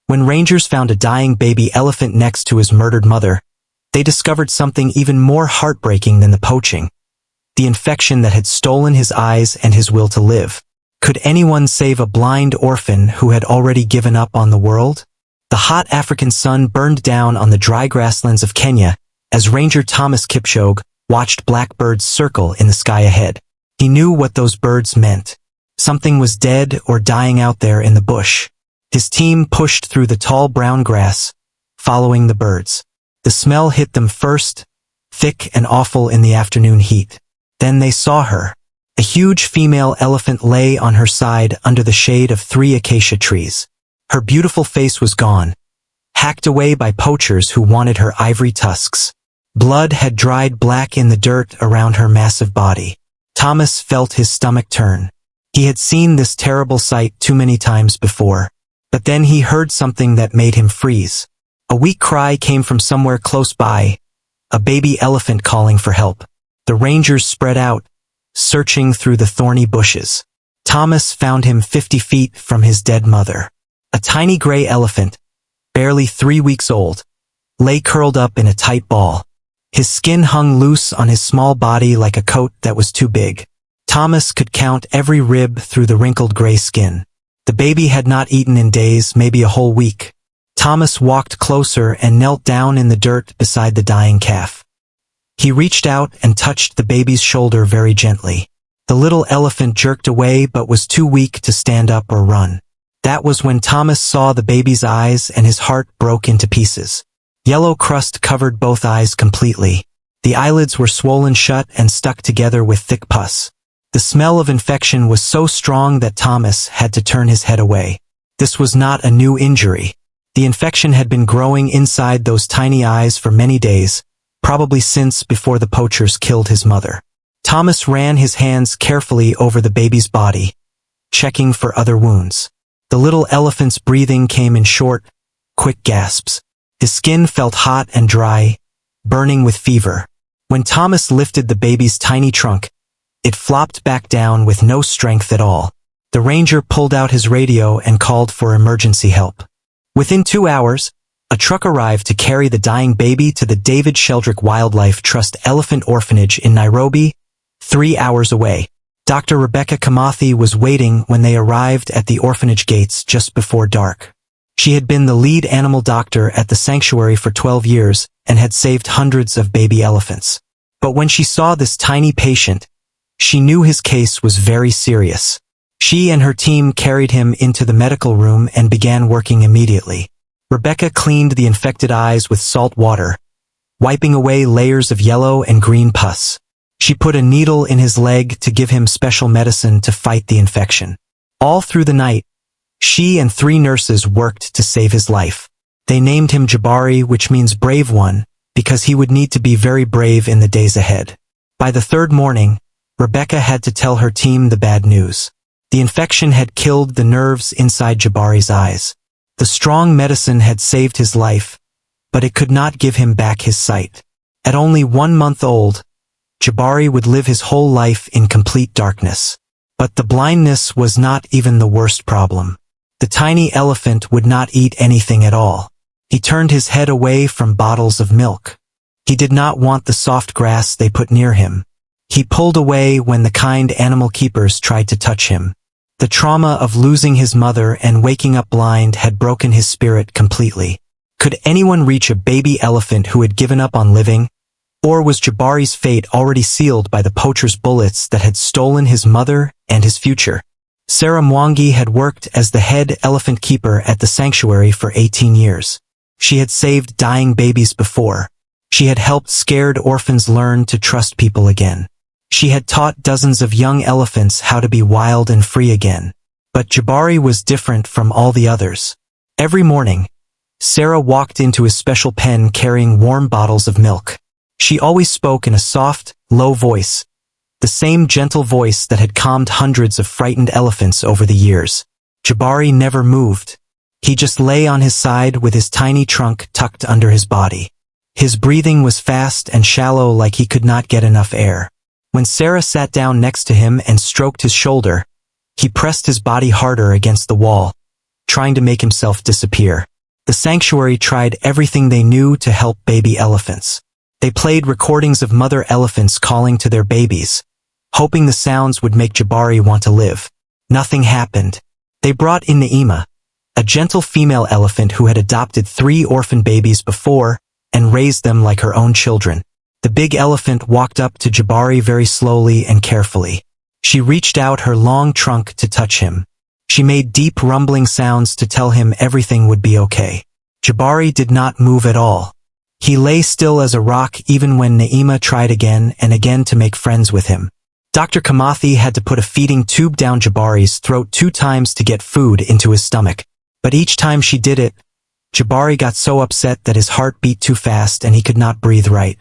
When rangers found a dying baby elephant next to his murdered mother, they discovered something even more heartbreaking than the poaching: the infection that had stolen his eyes and his will to live. Could anyone save a blind orphan who had already given up on the world? The hot African sun burned down on the dry grasslands of Kenya as Ranger Thomas Kipchoge watched blackbirds circle in the sky ahead. He knew what those birds meant. Something was dead or dying out there in the bush. His team pushed through the tall brown grass, following the birds. The smell hit them first, thick and awful in the afternoon heat. Then they saw her. A huge female elephant lay on her side under the shade of 3 acacia trees. Her beautiful face was gone, hacked away by poachers who wanted her ivory tusks. Blood had dried black in the dirt around her massive body. Thomas felt his stomach turn. He had seen this terrible sight too many times before. But then he heard something that made him freeze. A weak cry came from somewhere close by, a baby elephant calling for help. The rangers spread out, searching through the thorny bushes. Thomas found him 50 feet from his dead mother. A tiny gray elephant, barely 3 weeks old, lay curled up in a tight ball. His skin hung loose on his small body like a coat that was too big. Thomas could count every rib through the wrinkled gray skin. The baby had not eaten in days, maybe a whole week. Thomas walked closer and knelt down in the dirt beside the dying calf. He reached out and touched the baby's shoulder very gently. The little elephant jerked away but was too weak to stand up or run. That was when Thomas saw the baby's eyes and his heart broke into pieces. Yellow crust covered both eyes completely. The eyelids were swollen shut and stuck together with thick pus. The smell of infection was so strong that Thomas had to turn his head away. This was not a new injury. The infection had been growing inside those tiny eyes for many days, probably since before the poachers killed his mother. Thomas ran his hands carefully over the baby's body, checking for other wounds. The little elephant's breathing came in short, quick gasps. His skin felt hot and dry, burning with fever. When Thomas lifted the baby's tiny trunk, it flopped back down with no strength at all. The ranger pulled out his radio and called for emergency help. Within 2 hours, a truck arrived to carry the dying baby to the David Sheldrick Wildlife Trust Elephant Orphanage in Nairobi, 3 hours away. Dr. Rebecca Kamathi was waiting when they arrived at the orphanage gates just before dark. She had been the lead animal doctor at the sanctuary for 12 years and had saved hundreds of baby elephants. But when she saw this tiny patient, she knew his case was very serious. She and her team carried him into the medical room and began working immediately. Rebecca cleaned the infected eyes with salt water, wiping away layers of yellow and green pus. She put a needle in his leg to give him special medicine to fight the infection. All through the night, she and 3 nurses worked to save his life. They named him Jabari, which means brave one, because he would need to be very brave in the days ahead. By the 3rd morning, Rebecca had to tell her team the bad news. The infection had killed the nerves inside Jabari's eyes. The strong medicine had saved his life, but it could not give him back his sight. At only 1 month old, Jabari would live his whole life in complete darkness. But the blindness was not even the worst problem. The tiny elephant would not eat anything at all. He turned his head away from bottles of milk. He did not want the soft grass they put near him. He pulled away when the kind animal keepers tried to touch him. The trauma of losing his mother and waking up blind had broken his spirit completely. Could anyone reach a baby elephant who had given up on living? Or was Jabari's fate already sealed by the poacher's bullets that had stolen his mother and his future? Sarah Mwangi had worked as the head elephant keeper at the sanctuary for 18 years. She had saved dying babies before. She had helped scared orphans learn to trust people again. She had taught dozens of young elephants how to be wild and free again. But Jabari was different from all the others. Every morning, Sarah walked into his special pen carrying warm bottles of milk. She always spoke in a soft, low voice, the same gentle voice that had calmed hundreds of frightened elephants over the years. Jabari never moved. He just lay on his side with his tiny trunk tucked under his body. His breathing was fast and shallow, like he could not get enough air. When Sarah sat down next to him and stroked his shoulder, he pressed his body harder against the wall, trying to make himself disappear. The sanctuary tried everything they knew to help baby elephants. They played recordings of mother elephants calling to their babies, hoping the sounds would make Jabari want to live. Nothing happened. They brought in Naima, a gentle female elephant who had adopted 3 orphan babies before and raised them like her own children. The big elephant walked up to Jabari very slowly and carefully. She reached out her long trunk to touch him. She made deep rumbling sounds to tell him everything would be okay. Jabari did not move at all. He lay still as a rock even when Naima tried again and again to make friends with him. Dr. Kamathi had to put a feeding tube down Jabari's throat 2 times to get food into his stomach. But each time she did it, Jabari got so upset that his heart beat too fast and he could not breathe right.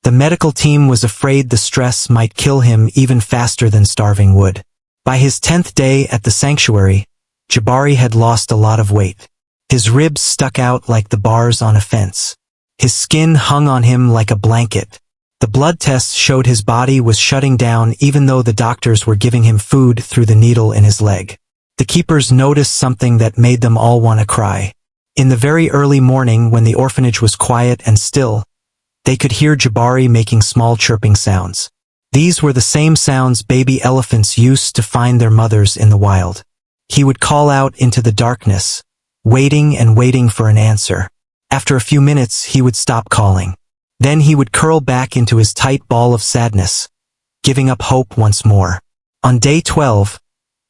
The medical team was afraid the stress might kill him even faster than starving would. By his 10th day at the sanctuary, Jabari had lost a lot of weight. His ribs stuck out like the bars on a fence. His skin hung on him like a blanket. The blood tests showed his body was shutting down even though the doctors were giving him food through the needle in his leg. The keepers noticed something that made them all want to cry. In the very early morning when the orphanage was quiet and still, they could hear Jabari making small chirping sounds. These were the same sounds baby elephants used to find their mothers in the wild. He would call out into the darkness, waiting and waiting for an answer. After a few minutes, he would stop calling. Then he would curl back into his tight ball of sadness, giving up hope once more. On day 12,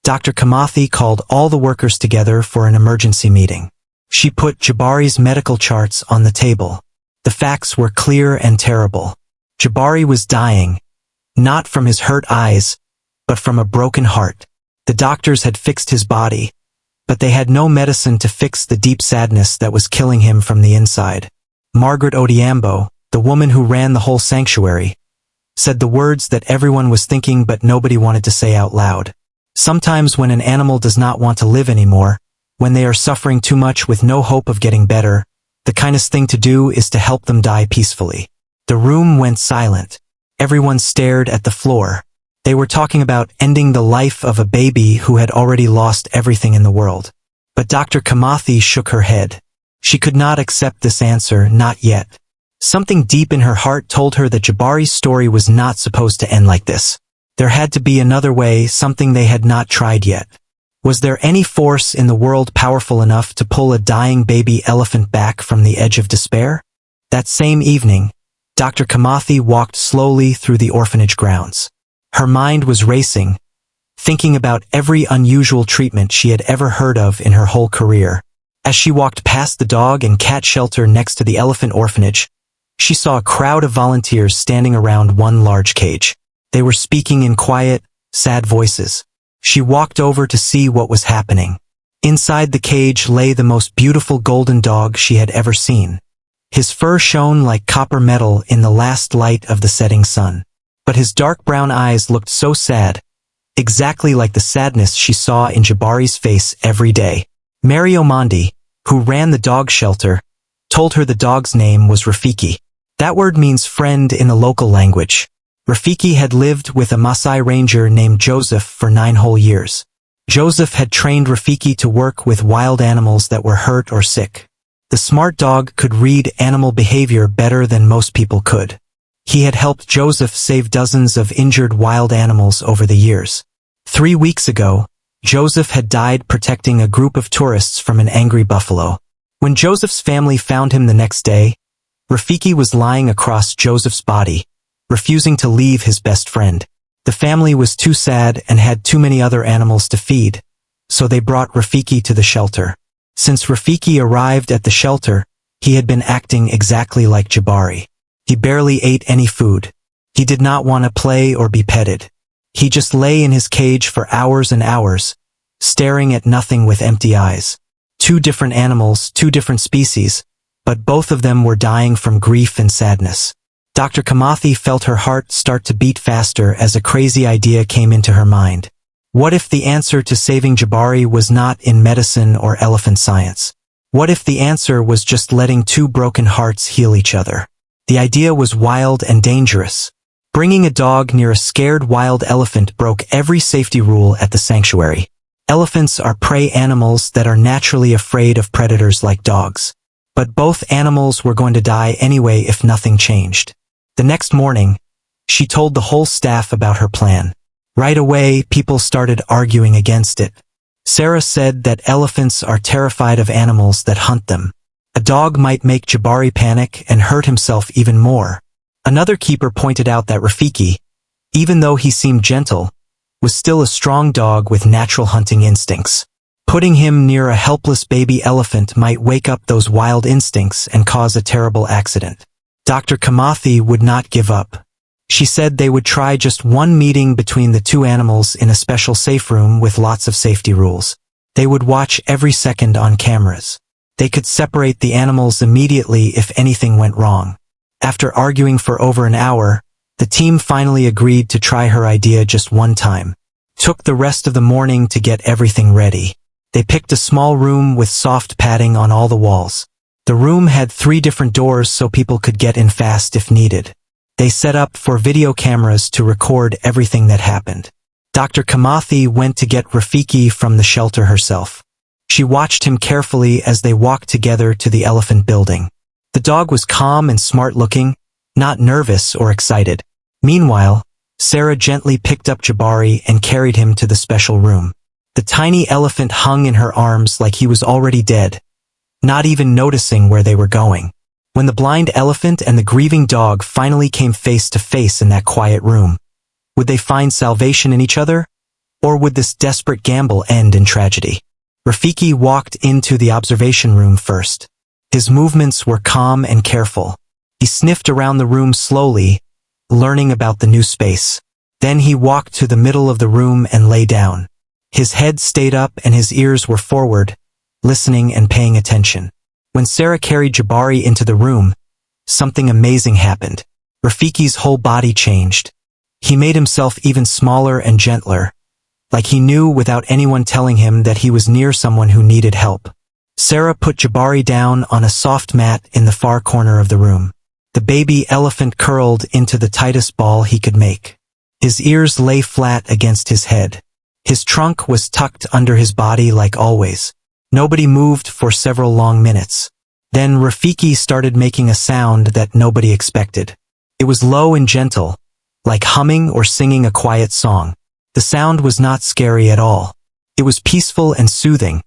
Dr. Kamathi called all the workers together for an emergency meeting. She put Jabari's medical charts on the table. The facts were clear and terrible. Jabari was dying, not from his hurt eyes, but from a broken heart. The doctors had fixed his body, but they had no medicine to fix the deep sadness that was killing him from the inside. Margaret Odiambo, the woman who ran the whole sanctuary, said the words that everyone was thinking but nobody wanted to say out loud. Sometimes when an animal does not want to live anymore, when they are suffering too much with no hope of getting better, the kindest thing to do is to help them die peacefully. The room went silent. Everyone stared at the floor. They were talking about ending the life of a baby who had already lost everything in the world. But Dr. Kamathi shook her head. She could not accept this answer, not yet. Something deep in her heart told her that Jabari's story was not supposed to end like this. There had to be another way, something they had not tried yet. Was there any force in the world powerful enough to pull a dying baby elephant back from the edge of despair? That same evening, Dr. Kamathi walked slowly through the orphanage grounds. Her mind was racing, thinking about every unusual treatment she had ever heard of in her whole career. As she walked past the dog and cat shelter next to the elephant orphanage, she saw a crowd of volunteers standing around one large cage. They were speaking in quiet, sad voices. She walked over to see what was happening. Inside the cage lay the most beautiful golden dog she had ever seen. His fur shone like copper metal in the last light of the setting sun. But his dark brown eyes looked so sad, exactly like the sadness she saw in Jabari's face every day. Mary Omondi, who ran the dog shelter, told her the dog's name was Rafiki. That word means friend in the local language. Rafiki had lived with a Maasai ranger named Joseph for 9 whole years. Joseph had trained Rafiki to work with wild animals that were hurt or sick. The smart dog could read animal behavior better than most people could. He had helped Joseph save dozens of injured wild animals over the years. 3 weeks ago, Joseph had died protecting a group of tourists from an angry buffalo. When Joseph's family found him the next day, Rafiki was lying across Joseph's body, refusing to leave his best friend. The family was too sad and had too many other animals to feed, so they brought Rafiki to the shelter. Since Rafiki arrived at the shelter, he had been acting exactly like Jabari. He barely ate any food. He did not want to play or be petted. He just lay in his cage for hours and hours, staring at nothing with empty eyes. 2 different animals, 2 different species, but both of them were dying from grief and sadness. Dr. Kamathi felt her heart start to beat faster as a crazy idea came into her mind. What if the answer to saving Jabari was not in medicine or elephant science? What if the answer was just letting 2 broken hearts heal each other? The idea was wild and dangerous. Bringing a dog near a scared wild elephant broke every safety rule at the sanctuary. Elephants are prey animals that are naturally afraid of predators like dogs. But both animals were going to die anyway if nothing changed. The next morning, she told the whole staff about her plan. Right away, people started arguing against it. Sarah said that elephants are terrified of animals that hunt them. A dog might make Jabari panic and hurt himself even more. Another keeper pointed out that Rafiki, even though he seemed gentle, was still a strong dog with natural hunting instincts. Putting him near a helpless baby elephant might wake up those wild instincts and cause a terrible accident. Dr. Kamathi would not give up. She said they would try just one meeting between the two animals in a special safe room with lots of safety rules. They would watch every second on cameras. They could separate the animals immediately if anything went wrong. After arguing for over an hour, the team finally agreed to try her idea just one time. Took the rest of the morning to get everything ready. They picked a small room with soft padding on all the walls. The room had 3 different doors so people could get in fast if needed. They set up for video cameras to record everything that happened. Dr. Kamathi went to get Rafiki from the shelter herself. She watched him carefully as they walked together to the elephant building. The dog was calm and smart-looking, not nervous or excited. Meanwhile, Sarah gently picked up Jabari and carried him to the special room. The tiny elephant hung in her arms like he was already dead, not even noticing where they were going. When the blind elephant and the grieving dog finally came face to face in that quiet room, would they find salvation in each other? Or would this desperate gamble end in tragedy? Rafiki walked into the observation room first. His movements were calm and careful. He sniffed around the room slowly, learning about the new space. Then he walked to the middle of the room and lay down. His head stayed up and his ears were forward, listening and paying attention. When Sarah carried Jabari into the room, something amazing happened. Rafiki's whole body changed. He made himself even smaller and gentler, like he knew without anyone telling him that he was near someone who needed help. Sarah put Jabari down on a soft mat in the far corner of the room. The baby elephant curled into the tightest ball he could make. His ears lay flat against his head. His trunk was tucked under his body like always. Nobody moved for several long minutes. Then Rafiki started making a sound that nobody expected. It was low and gentle, like humming or singing a quiet song. The sound was not scary at all. It was peaceful and soothing,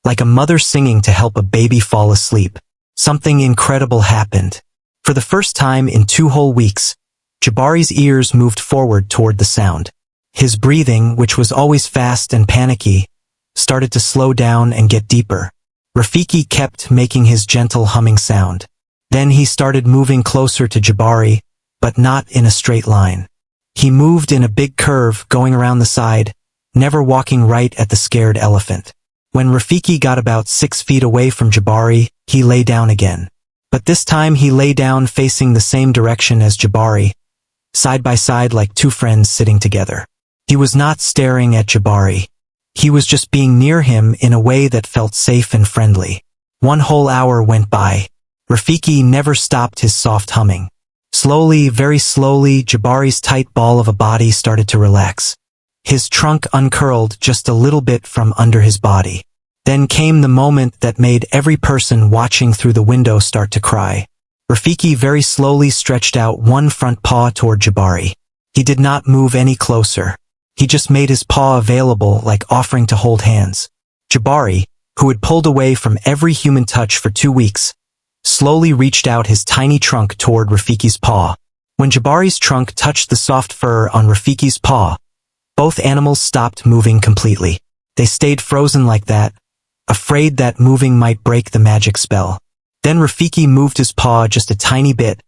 like a mother singing to help a baby fall asleep. Something incredible happened. For the first time in 2 whole weeks, Jabari's ears moved forward toward the sound. His breathing, which was always fast and panicky, started to slow down and get deeper. Rafiki kept making his gentle humming sound. Then he started moving closer to Jabari, but not in a straight line. He moved in a big curve going around the side, never walking right at the scared elephant. When Rafiki got about 6 feet away from Jabari, he lay down again. But this time he lay down facing the same direction as Jabari, side by side like 2 friends sitting together. He was not staring at Jabari. He was just being near him in a way that felt safe and friendly. 1 whole hour went by. Rafiki never stopped his soft humming. Slowly, very slowly, Jabari's tight ball of a body started to relax. His trunk uncurled just a little bit from under his body. Then came the moment that made every person watching through the window start to cry. Rafiki very slowly stretched out one front paw toward Jabari. He did not move any closer. He just made his paw available like offering to hold hands. Jabari, who had pulled away from every human touch for 2 weeks, slowly reached out his tiny trunk toward Rafiki's paw. When Jabari's trunk touched the soft fur on Rafiki's paw, both animals stopped moving completely. They stayed frozen like that, afraid that moving might break the magic spell. Then Rafiki moved his paw just a tiny bit,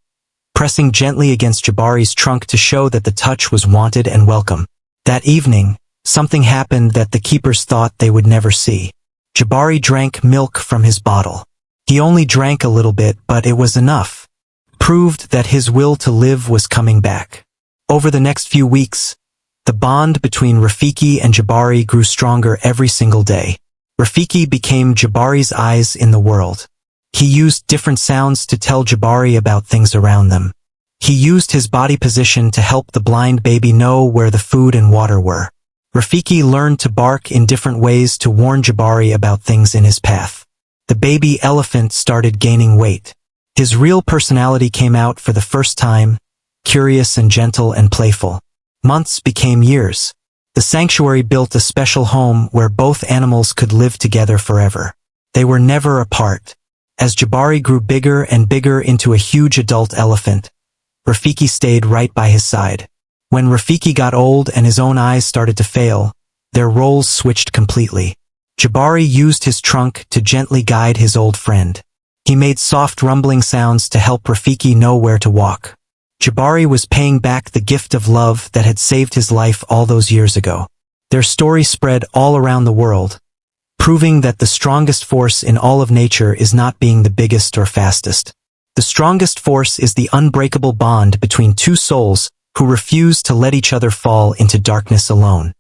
pressing gently against Jabari's trunk to show that the touch was wanted and welcome. That evening, something happened that the keepers thought they would never see. Jabari drank milk from his bottle. He only drank a little bit, but it was enough. Proved that his will to live was coming back. Over the next few weeks, the bond between Rafiki and Jabari grew stronger every single day. Rafiki became Jabari's eyes in the world. He used different sounds to tell Jabari about things around them. He used his body position to help the blind baby know where the food and water were. Rafiki learned to bark in different ways to warn Jabari about things in his path. The baby elephant started gaining weight. His real personality came out for the first time, curious and gentle and playful. Months became years. The sanctuary built a special home where both animals could live together forever. They were never apart. As Jabari grew bigger and bigger into a huge adult elephant, Rafiki stayed right by his side. When Rafiki got old and his own eyes started to fail, their roles switched completely. Jabari used his trunk to gently guide his old friend. He made soft rumbling sounds to help Rafiki know where to walk. Jabari was paying back the gift of love that had saved his life all those years ago. Their story spread all around the world, proving that the strongest force in all of nature is not being the biggest or fastest. The strongest force is the unbreakable bond between two souls who refuse to let each other fall into darkness alone.